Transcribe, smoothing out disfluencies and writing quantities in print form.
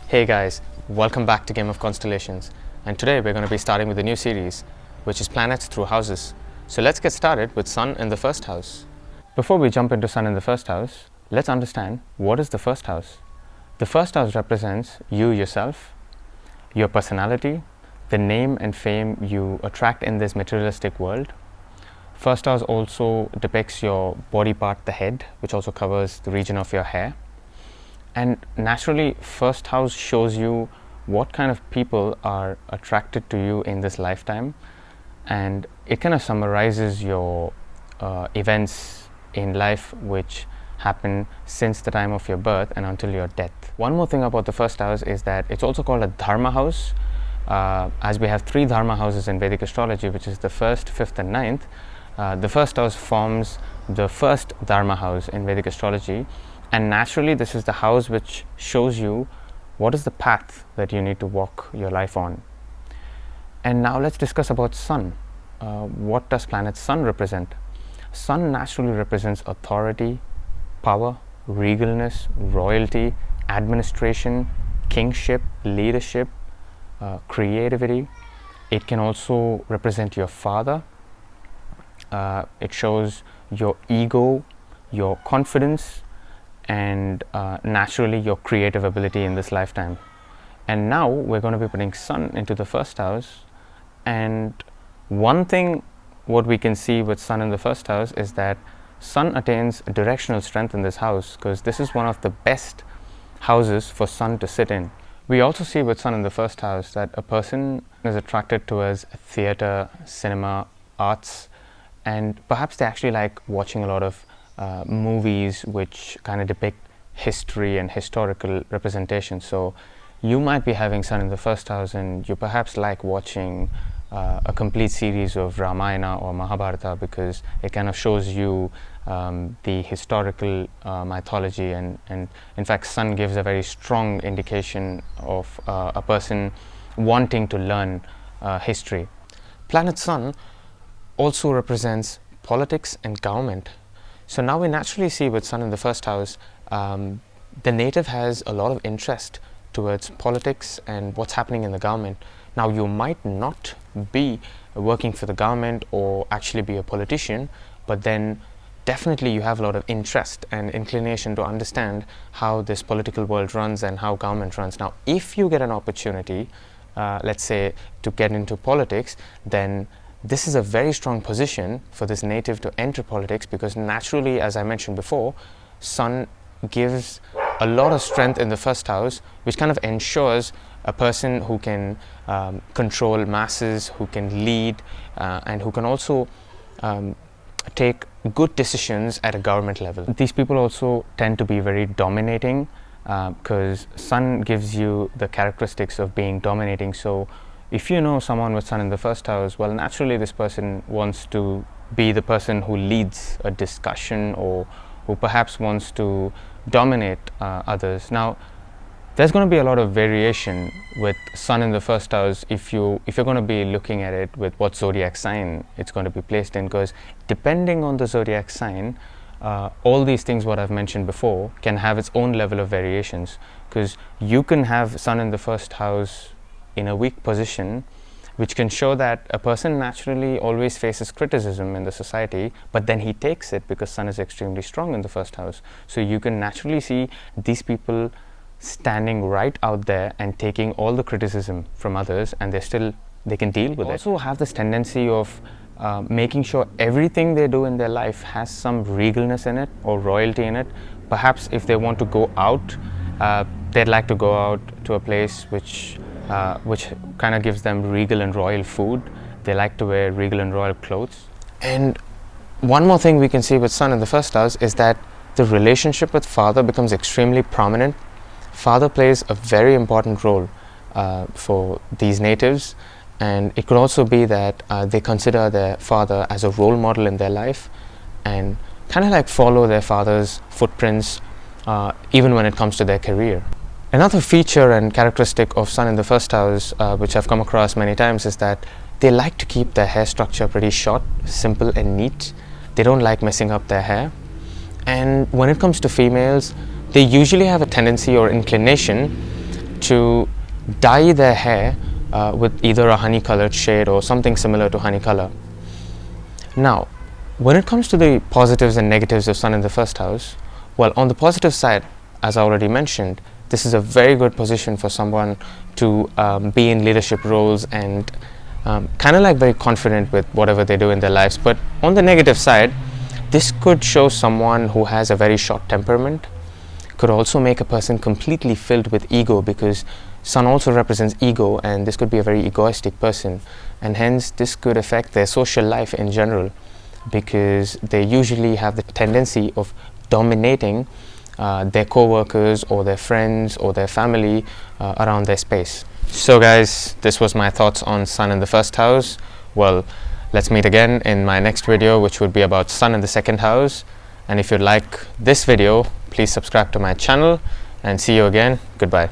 Hey guys, welcome back to Game of Constellations, and today we're going to be starting with a new series which is planets through houses. So let's get started with Sun in the first house. Before we jump into Sun in the first house, let's understand what is the first house. The first house represents you yourself, your personality, the name and fame you attract in this materialistic world. First house also depicts your body part, the head, which also covers the region of your hair. And naturally, first house shows you what kind of people are attracted to you in this lifetime, and it kind of summarizes your events in life which happen since the time of your birth and until your death. One more thing about the first house is that it's also called a dharma house, as we have three dharma houses in Vedic astrology, which is the first, fifth and ninth. The first house forms the first dharma house in Vedic astrology. And naturally, this is the house which shows you what is the path that you need to walk your life on. And now let's discuss about Sun. What does planet Sun represent? Sun naturally represents authority, power, regalness, royalty, administration, kingship, leadership, creativity. It can also represent your father. It shows your ego, your confidence, and naturally your creative ability in this lifetime. And now we're going to be putting Sun into the first house, and one thing what we can see with Sun in the first house is that Sun attains directional strength in this house, because this is one of the best houses for Sun to sit in. We also see with Sun in the first house that a person is attracted towards theater, cinema, arts, and perhaps they actually like watching a lot of movies which kind of depict history and historical representation. So you might be having Sun in the first house and you perhaps like watching a complete series of Ramayana or Mahabharata, because it kind of shows you the historical mythology, and in fact Sun gives a very strong indication of a person wanting to learn history. Planet Sun also represents politics and government. So now we naturally see with Sun in the first house, the native has a lot of interest towards politics and what's happening in the government. Now you might not be working for the government or actually be a politician, but then definitely you have a lot of interest and inclination to understand how this political world runs and how government runs. Now if you get an opportunity, let's say to get into politics, then this is a very strong position for this native to enter politics, because naturally, as I mentioned before, Sun gives a lot of strength in the first house, which kind of ensures a person who can control masses, who can lead, and who can also take good decisions at a government level. These people also tend to be very dominating, because Sun gives you the characteristics of being dominating. So if you know someone with Sun in the first house, well, naturally this person wants to be the person who leads a discussion, or who perhaps wants to dominate others. Now there's going to be a lot of variation with Sun in the first house if you're going to be looking at it with what zodiac sign it's going to be placed in, because depending on the zodiac sign, all these things what I've mentioned before can have its own level of variations, because you can have Sun in the first house in a weak position, which can show that a person naturally always faces criticism in the society, but then he takes it because Sun is extremely strong in the first house. So you can naturally see these people standing right out there and taking all the criticism from others, and they can deal with it. Also have this tendency of making sure everything they do in their life has some regalness in it or royalty in it. Perhaps if they want to go out, they'd like to go out to a place which kind of gives them regal and royal food. They like to wear regal and royal clothes. And one more thing we can see with Sun in the first house is that the relationship with father becomes extremely prominent. Father plays a very important role for these natives, and it could also be that they consider their father as a role model in their life and kind of like follow their father's footprints even when it comes to their career. Another feature and characteristic of Sun in the first house, which I've come across many times, is that they like to keep their hair structure pretty short, simple and neat. They don't like messing up their hair. And when it comes to females, they usually have a tendency or inclination to dye their hair with either a honey colored shade or something similar to honey color. Now, when it comes to the positives and negatives of Sun in the first house, well, on the positive side, as I already mentioned, this is a very good position for someone to be in leadership roles and kind of like very confident with whatever they do in their lives. But on the negative side, this could show someone who has a very short temperament, could also make a person completely filled with ego, because Sun also represents ego, and this could be a very egoistic person, and hence this could affect their social life in general, because they usually have the tendency of dominating their co-workers or their friends or their family around their space. So guys, this was my thoughts on Sun in the first house. Well, let's meet again in my next video, which would be about Sun in the second house. And if you like this video, please subscribe to my channel, and see you again. Goodbye.